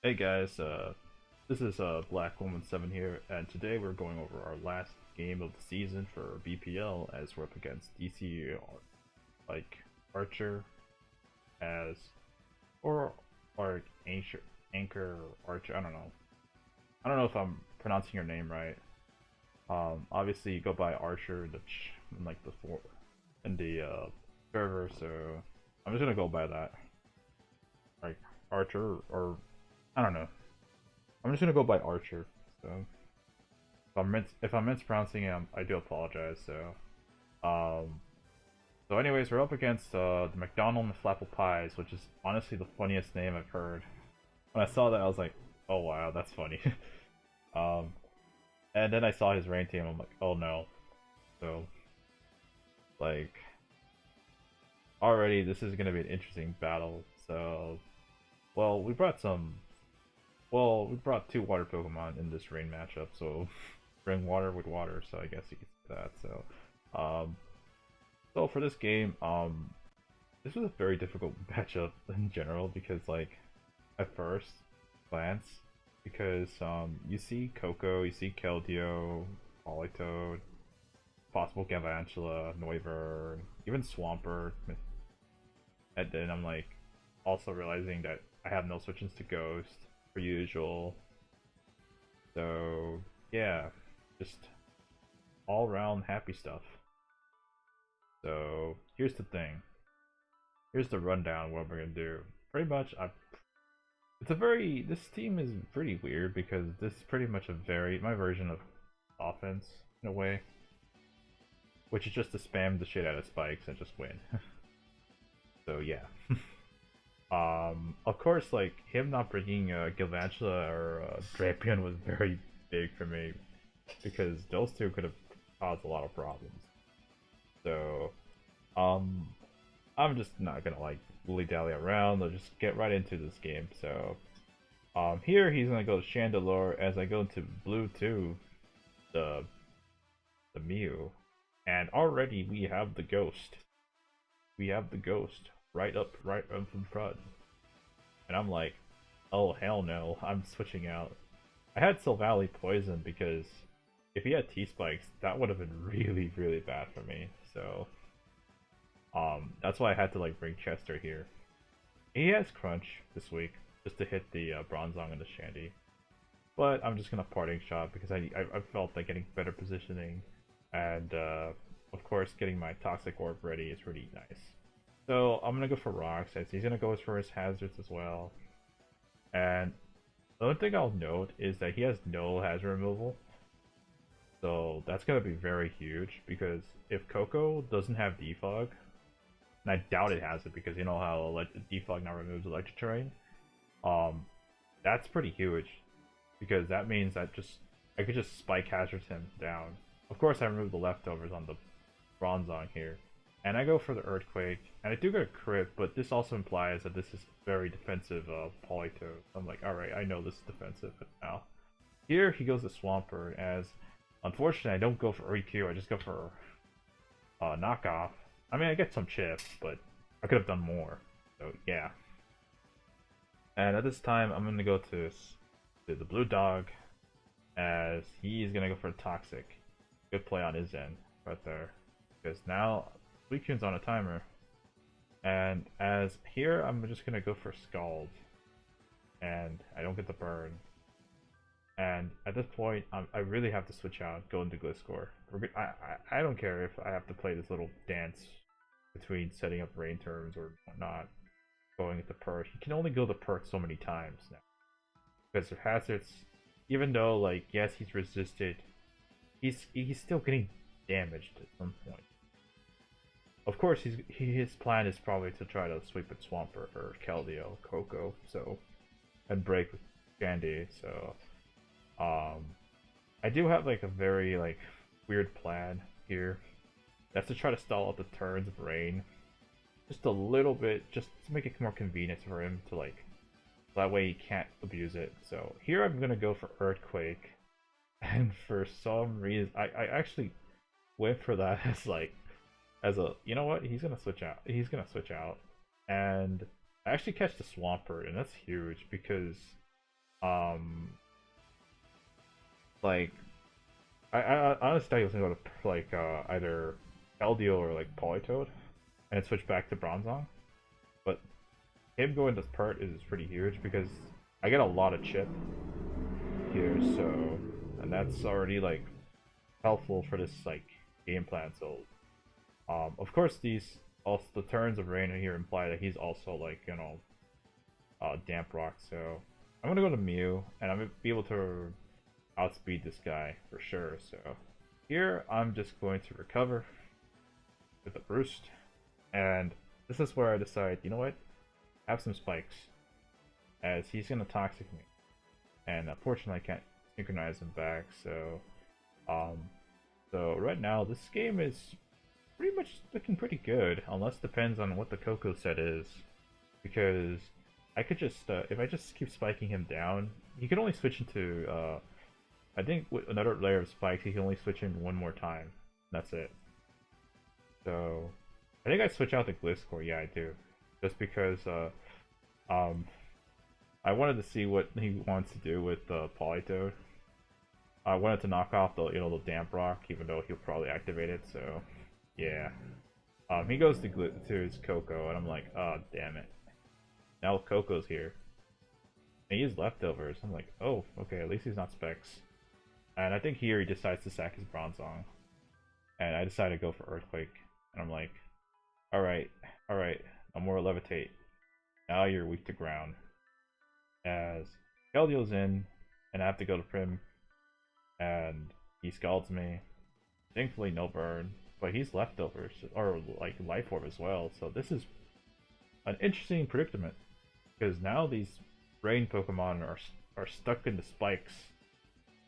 Hey guys, this is Black Woman 7 here, and today we're going over our last game of the season for BPL as we're up against DC like Archer as or Anchor Archer. I don't know if I'm pronouncing your name right. Obviously you go by Archer in in like the in the server, so I'm just gonna go by that, like Archer or I don't know. I'm just gonna go by Archer. So if I'm mispronouncing it, I do apologize. Um, anyways, we're up against the MacDonald Flapple Pies, which is honestly the funniest name I've heard. When I saw that, I was like, oh wow, that's funny. um, and then I saw his rain team. I'm like, oh no. So like already, this is gonna be an interesting battle. So well, we brought two water Pokemon in this rain matchup, so bring water with water, so I guess you could say that. So for this game, this was a very difficult matchup in general because, like, at first glance, because you see Koko, you see Keldeo, Politoed, possible Galvantula, Noivern, even Swampert, and then I'm like also realizing that I have no switches to Ghost per usual. So yeah, just all around happy stuff. So here's the thing. Here's the rundown. What we're gonna do. Pretty much, it's a very. This team is pretty weird because this is pretty much my version of offense in a way, which is just to spam the shit out of spikes and just win. So yeah. Of course, like him not bringing Galvantula or Drapion was very big for me because those two could have caused a lot of problems. So, um, I'm just not gonna like dilly dally around. Let's just get right into this game. So, here he's gonna go to Chandelure as I go into Blue 2, the Mew, and already we have the Ghost. We have the Ghost right up in front, and I'm like, oh hell no, I'm switching out. I had Silvally poison because if he had T-Spikes, that would have been really bad for me. So, that's why I had to like bring Chester here. He has Crunch this week just to hit the Bronzong and the Shandy. But I'm just gonna parting shot because I felt like getting better positioning, and of course getting my Toxic Orb ready is really nice. So I'm gonna go for Rocks as he's gonna go for his hazards as well. And the only thing I'll note is that he has no hazard removal. So that's gonna be very huge because if Koko doesn't have defog, and I doubt it has it because you know how defog now removes electric terrain, um, that's pretty huge because that means that I could just spike hazard him down. Of course, I remove the leftovers on the Bronzong here, and I go for the Earthquake, and I do get a crit, but this also implies that this is very defensive Politoed. I'm like, alright, I know this is defensive now. Here he goes to Swampert, as unfortunately I don't go for EQ, I just go for knockoff. I mean, I get some chips, but I could have done more. So yeah. And at this time, I'm gonna go to the Blue Dog, as he's gonna go for Toxic. Good play on his end, right there. Because now Suicune's on a timer. And as here, I'm just gonna go for Scald. And I don't get the burn. And at this point, I really have to switch out, go into Gliscor. I don't care if I have to play this little dance between setting up rain turns or whatnot, going into perk. He can only go to perk so many times now. Because of hazards, even though, like, yes, he's resisted, he's still getting damaged at some point. Of course, his plan is probably to try to sweep at Swampert or Keldeo, Koko, so, and break with Shandy, so, I do have like a very like weird plan here. That's to try to stall out the turns of rain, just a little bit, just to make it more convenient for him to like. That way he can't abuse it. So here I'm gonna go for Earthquake, and for some reason I actually went for that as like as a you know what he's gonna switch out. He's gonna switch out, and I actually catch the Swampert, and that's huge because Um, like I honestly thought he was gonna go to like either Eldio or like Politoed, and switch back to Bronzong. But him going this part is pretty huge because I get a lot of chip here, so and that's already like helpful for this like game plan. So of course these also the turns of rain here imply that he's also like damp rock. So I'm gonna go to Mew and I'm gonna be able to outspeed this guy for sure. So here I'm just going to recover with a Roost, and this is where I decide, you know what, have some spikes, as he's gonna toxic me, and unfortunately I can't synchronize him back. Um, so right now this game is pretty much looking pretty good, unless depends on what the Koko set is, because I could just if I just keep spiking him down, he can only switch into I think with another layer of spikes he can only switch in one more time. That's it. So I think I switch out the Gliscor. Yeah, I do, just because um I wanted to see what he wants to do with Politoed. I wanted to knock off the the damp rock, even though he'll probably activate it. So yeah, he goes to his Koko, and I'm like, oh damn it! Now Coco's here. And he has leftovers. I'm like, oh okay, at least he's not Specs. And I think here he decides to sack his Bronzong, and I decide to go for Earthquake. And I'm like, all right, no more Levitate. Now you're weak to ground. As Keldio's in, and I have to go to Prim, and he scalds me. Thankfully, no burn, but he's leftovers, or like Life Orb as well. So this is an interesting predicament, because now these rain Pokemon are stuck in the spikes,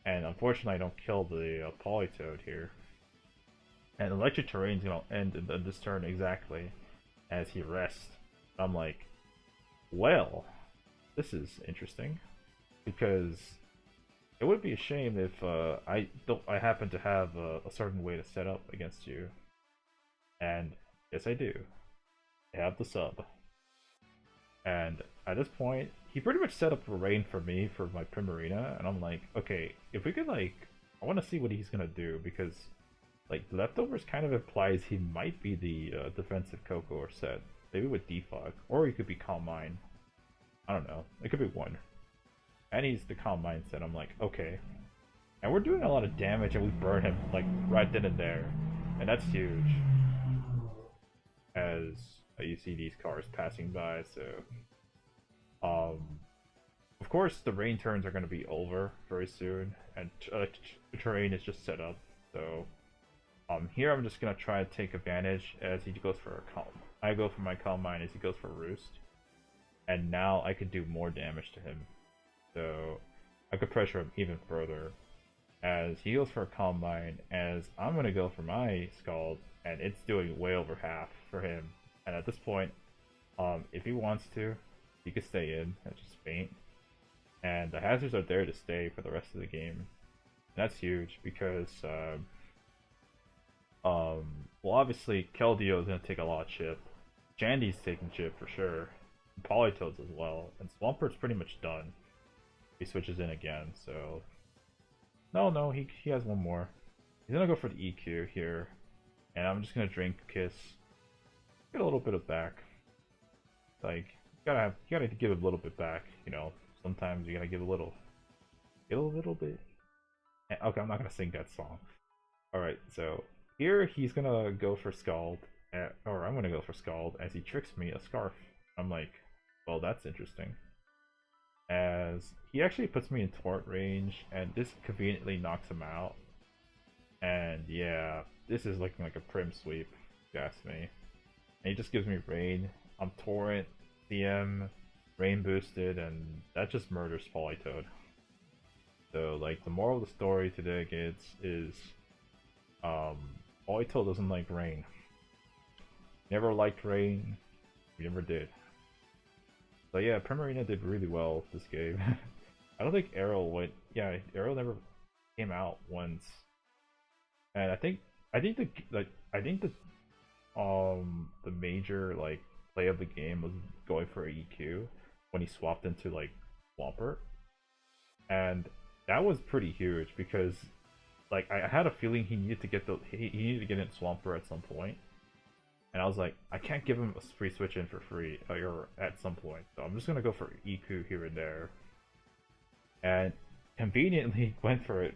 and unfortunately, I don't kill the Politoed here. And Electric Terrain's gonna end in this turn exactly as he rests. I'm like, well, this is interesting, because it would be a shame if I happen to have a certain way to set up against you, and yes I do. I have the sub, and at this point he pretty much set up a rain for me for my Primarina, and I'm like, okay, if we could like, I want to see what he's gonna do, because like leftovers kind of implies he might be the defensive Koko or set, maybe with Defog, or he could be Calm Mind. I don't know. It could be one. And he's the Calm Mindset. I'm like, okay. And we're doing a lot of damage, and we burn him like right then and there, and that's huge. As you see these cars passing by, so of course the rain turns are going to be over very soon, and terrain is just set up. So here I'm just gonna try to take advantage as he goes for a Calm. I go for my Calm Mind as he goes for Roost, and now I can do more damage to him. So I could pressure him even further as he goes for a Calm Mind, as I'm going to go for my Scald, and it's doing way over half for him. And at this point, if he wants to, he could stay in and just faint. And the hazards are there to stay for the rest of the game. And that's huge because, well, obviously Keldeo is going to take a lot of chip. Jandy's taking chip for sure. And Politoed's as well. And Swampert's pretty much done. He switches in again, so no, he has one more. He's gonna go for the EQ here, and I'm just gonna Drink Kiss, get a little bit of back. Like you gotta give a little bit back, sometimes you gotta give a little bit. Okay, I'm not gonna sing that song. All right, so here he's gonna go for Scald, or I'm gonna go for Scald as he tricks me a Scarf. I'm like, well, that's interesting, as he actually puts me in taunt range, and this conveniently knocks him out. And yeah, this is looking like a Prim sweep, if you ask me. And he just gives me Rain. I'm Torrent, CM, Rain boosted, and that just murders Politoed. So like the moral of the story today, kids, is Politoed doesn't like Rain. Never liked Rain. We never did. So yeah, Primarina did really well this game. I don't think Arrow went. Yeah, Arrow never came out once, and I think the major like play of the game was going for a EQ when he swapped into like Swampert. and that was pretty huge because like I had a feeling he needed to get he needed to get in Swampert at some point, and I was like, I can't give him a free switch in for free or at some point, so I'm just gonna go for Iku here and there, and conveniently went for it.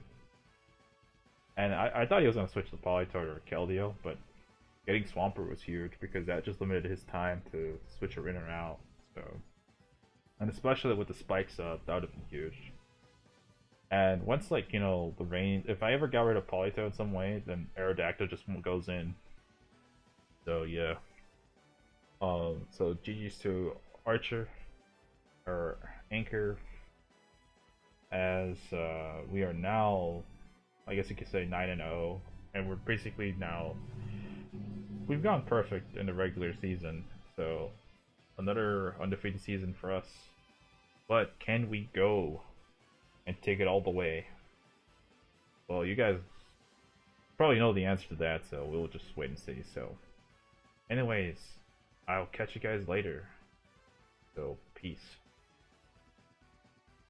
And I thought he was gonna switch to Politoed or Keldeo, but getting Swampert was huge because that just limited his time to switch her in or out. So, and especially with the spikes up, that would have been huge. And once, like, you know, the range, if I ever got rid of Politoed in some way, then Aerodactyl just goes in. So yeah. So GG's to Achor or Anchor, as we are now, I guess you could say 9-0, and we're basically now, we've gone perfect in the regular season. So another undefeated season for us. But can we go and take it all the way? Well, you guys probably know the answer to that, so we'll just wait and see. So, anyways, I'll catch you guys later. So, peace.